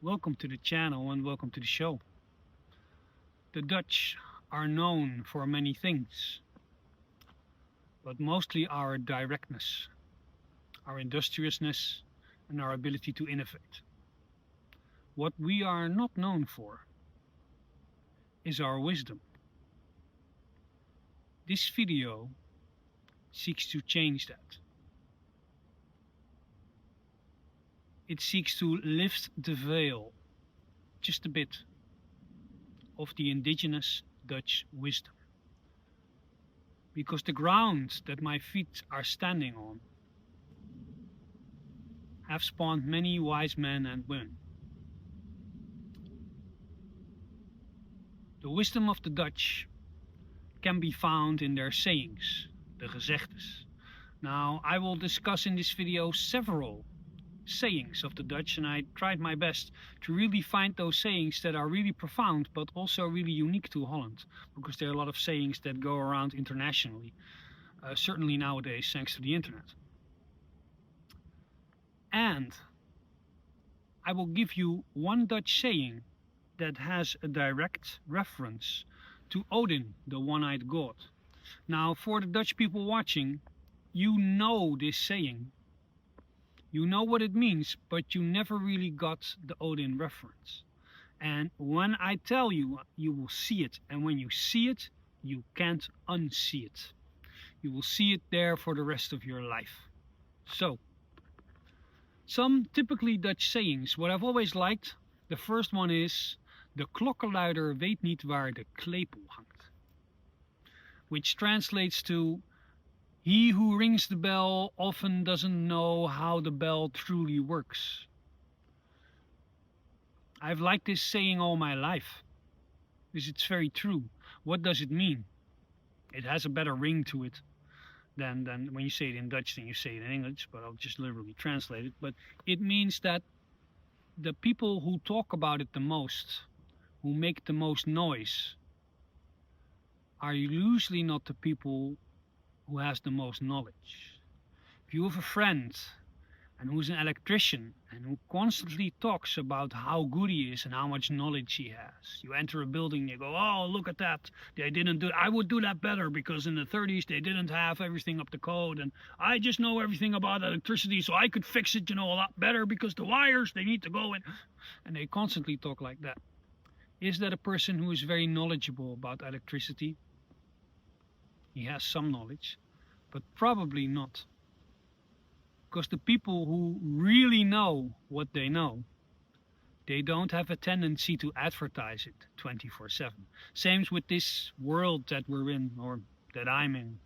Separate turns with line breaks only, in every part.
Welcome to the channel and welcome to the show. The Dutch are known for many things, but mostly our directness, our industriousness, and our ability to innovate. What we are not known for is our wisdom. This video seeks to change that. It seeks to lift the veil just a bit of the indigenous Dutch wisdom. Because the ground that my feet are standing on have spawned many wise men and women. The wisdom of the Dutch can be found in their sayings, the gezegdes. Now, I will discuss in this video several sayings of the Dutch, and I tried my best to really find those sayings that are really profound but also really unique to Holland, because there are a lot of sayings that go around internationally, certainly nowadays thanks to the internet. And I will give you one Dutch saying that has a direct reference to Odin, the one-eyed god. Now, for the Dutch people watching, you know this saying. You know what it means, but you never really got the Odin reference. And when I tell you, you will see it. And when you see it, you can't unsee it. You will see it there for the rest of your life. So, some typically Dutch sayings. What I've always liked, the first one is: de klokkenluider weet niet waar de klepel hangt. Which translates to: he who rings the bell often doesn't know how the bell truly works. I've liked this saying all my life, because it's very true. What does it mean? It has a better ring to it than when you say it in Dutch than you say it in English, but I'll just literally translate it. But it means that the people who talk about it the most, who make the most noise, are usually not the people who has the most knowledge. If you have a friend and who's an electrician and who constantly talks about how good he is and how much knowledge he has, you enter a building, you go, oh, look at that, they didn't do, I would do that better because in the 30s they didn't have everything up to code, and I just know everything about electricity, so I could fix it, a lot better because the wires, they need to go in. And they constantly talk like that. Is that a person who is very knowledgeable about electricity? He has some knowledge, but probably not. Because the people who really know what they know, they don't have a tendency to advertise it 24/7. Same with this world that we're in, or that I'm in,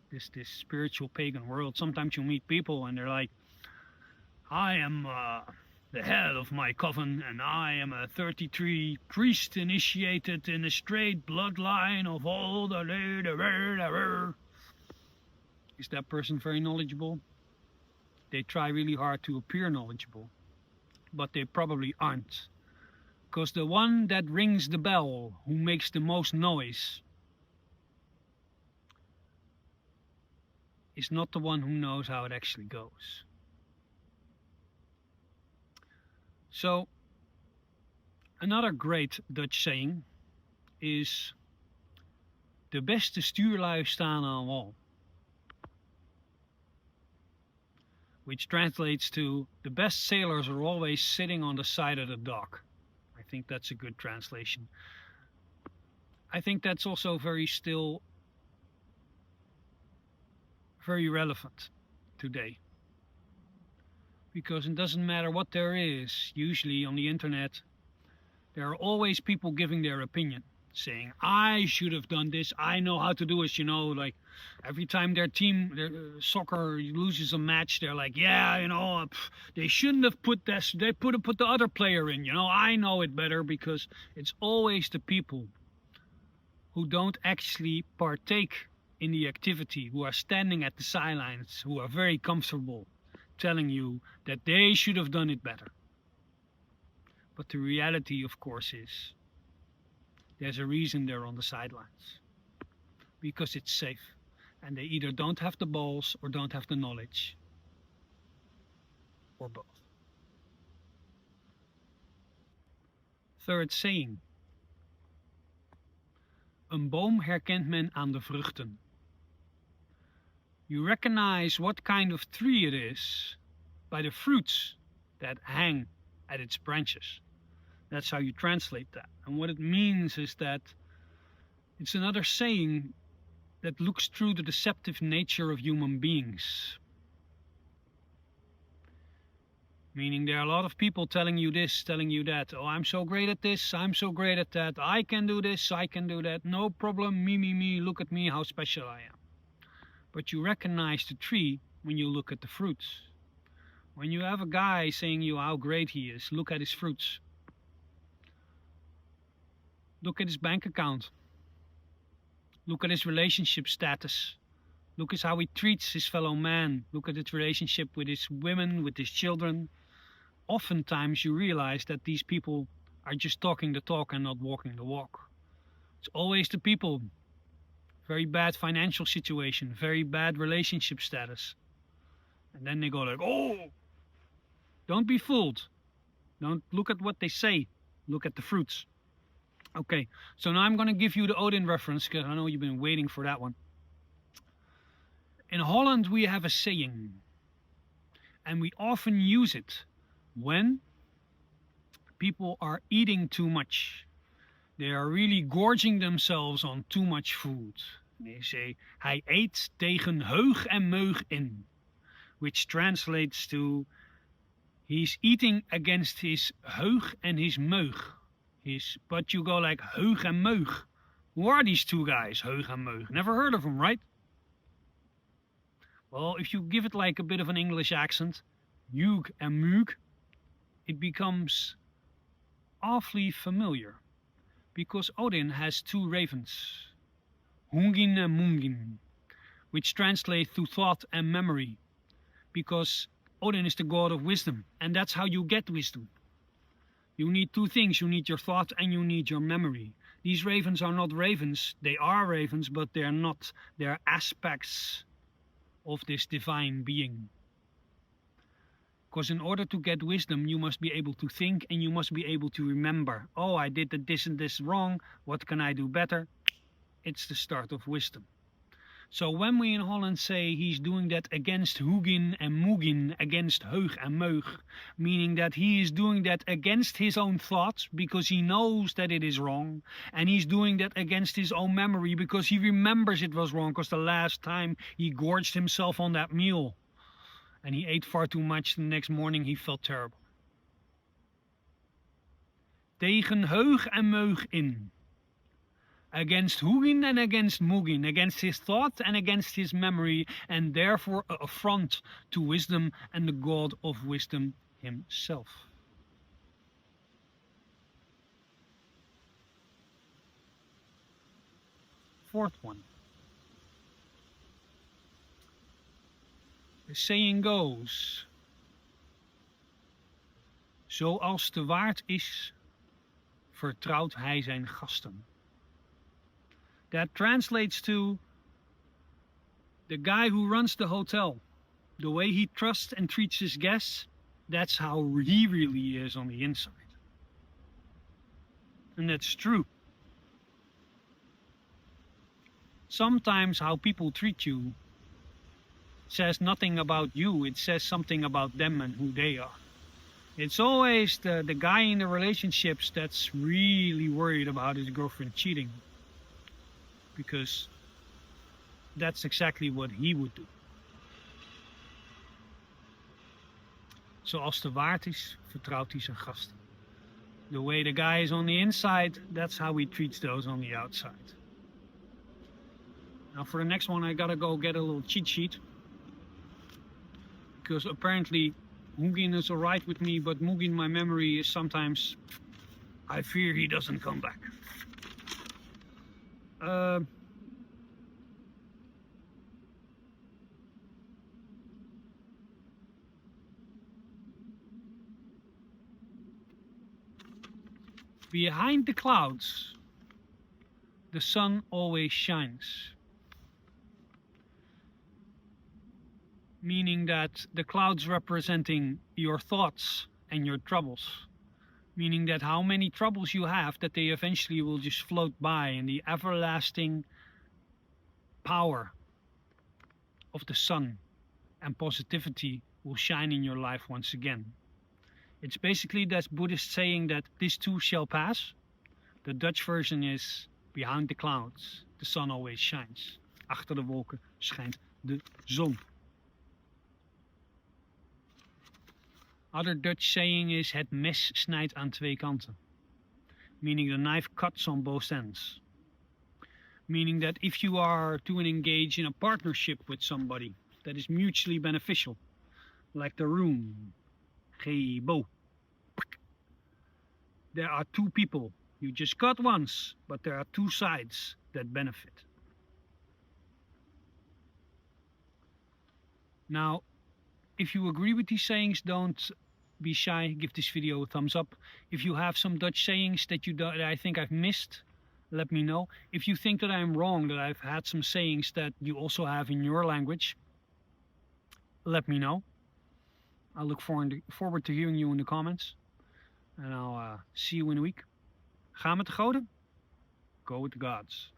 this spiritual pagan world. Sometimes you meet people and they're like, I am the head of my coven, and I am a 33 priest initiated in a straight bloodline of all the... Is that person very knowledgeable? They try really hard to appear knowledgeable, but they probably aren't. Because the one that rings the bell, who makes the most noise, is not the one who knows how it actually goes. So, another great Dutch saying is: de beste stuurlui staan aan wal. Which translates to: the best sailors are always sitting on the side of the dock. I think that's a good translation. I think that's also very relevant today. Because it doesn't matter what there is, usually on the internet, there are always people giving their opinion, saying, I should have done this, I know how to do it, like every time their team, their soccer loses a match, they're like, yeah, they shouldn't have put this, they put the other player in, I know it better. Because it's always the people who don't actually partake in the activity, who are standing at the sidelines, who are very comfortable, telling you that they should have done it better. But the reality, of course, is there's a reason they're on the sidelines. Because it's safe. And they either don't have the balls or don't have the knowledge. Or both. third saying. Een boom herkent men aan de vruchten. You recognize what kind of tree it is by the fruits that hang at its branches. That's how you translate that. And what it means is that it's another saying that looks through the deceptive nature of human beings. Meaning there are a lot of people telling you this, telling you that. Oh, I'm so great at this, I'm so great at that. I can do this, I can do that. No problem, me, look at me, how special I am. But you recognize the tree when you look at the fruits. When you have a guy saying you how great he is, look at his fruits. Look at his bank account. Look at his relationship status. Look at how he treats his fellow man. Look at his relationship with his women, with his children. Oftentimes you realize that these people are just talking the talk and not walking the walk. It's always the people. Very bad financial situation, very bad relationship status. And then they go like, oh, don't be fooled. Don't look at what they say. Look at the fruits. Okay, so now I'm going to give you the Odin reference because I know you've been waiting for that one. In Holland we have a saying, and we often use it when people are eating too much. They are really gorging themselves on too much food. They say, hij eet tegen heug en meug in, which translates to, he's eating against his heug and his meug. But you go like, heug and meug. Who are these two guys, heug and meug? Never heard of them, right? Well, if you give it like a bit of an English accent, heug and meug, it becomes awfully familiar. Because Odin has two ravens, Hugin and Mungin, which translate to thought and memory. Because Odin is the god of wisdom, and that's how you get wisdom. You need two things, you need your thought and you need your memory. These ravens are not ravens, they are ravens, but they're not. They're aspects of this divine being. Because in order to get wisdom, you must be able to think and you must be able to remember. Oh, I did this and this wrong. What can I do better? It's the start of wisdom. So when we in Holland say he's doing that against Hugin and Mugin, against Heug and Meug, meaning that he is doing that against his own thoughts because he knows that it is wrong, and he's doing that against his own memory because he remembers it was wrong because the last time he gorged himself on that meal and he ate far too much. The next morning he felt terrible. Tegen Heug en Meug in. Against Hugin and against Mugin, against his thought and against his memory, and therefore an affront to wisdom and the god of wisdom himself. Fourth one. The saying goes, zoals de waard is, vertrouwt hij zijn gasten. That translates to the guy who runs the hotel. The way he trusts and treats his guests, that's how he really is on the inside. And that's true. Sometimes how people treat you says nothing about you, it says something about them and who they are. It's always the guy in the relationships that's really worried about his girlfriend cheating. Because that's exactly what he would do. Zoals de waard is, vertrouwt hij zijn gasten. The way the guy is on the inside, that's how he treats those on the outside. Now for the next one I gotta go get a little cheat sheet. Because apparently Hugin is alright with me, but Mugin, my memory is sometimes, I fear he doesn't come back. Behind the clouds, the sun always shines. Meaning that the clouds representing your thoughts and your troubles, Meaning that how many troubles you have, that they eventually will just float by, and the everlasting power of the sun and positivity will shine in your life once again. It's basically that Buddhist saying that this too shall pass. The Dutch version is behind the clouds, the sun always shines. Achter de wolken schijnt de zon. Other Dutch saying is het mes snijdt aan twee kanten. Meaning the knife cuts on both ends. Meaning that if you are to engage in a partnership with somebody that is mutually beneficial, like the room, Gebo, there are two people. You just cut once, but there are two sides that benefit. Now, if you agree with these sayings, don't be shy. Give this video a thumbs up. If you have some Dutch sayings that I think I've missed, let me know. If you think that I'm wrong, that I've had some sayings that you also have in your language, let me know. I look forward to hearing you in the comments. And I'll see you in a week. Ga met de goden. Go with the gods.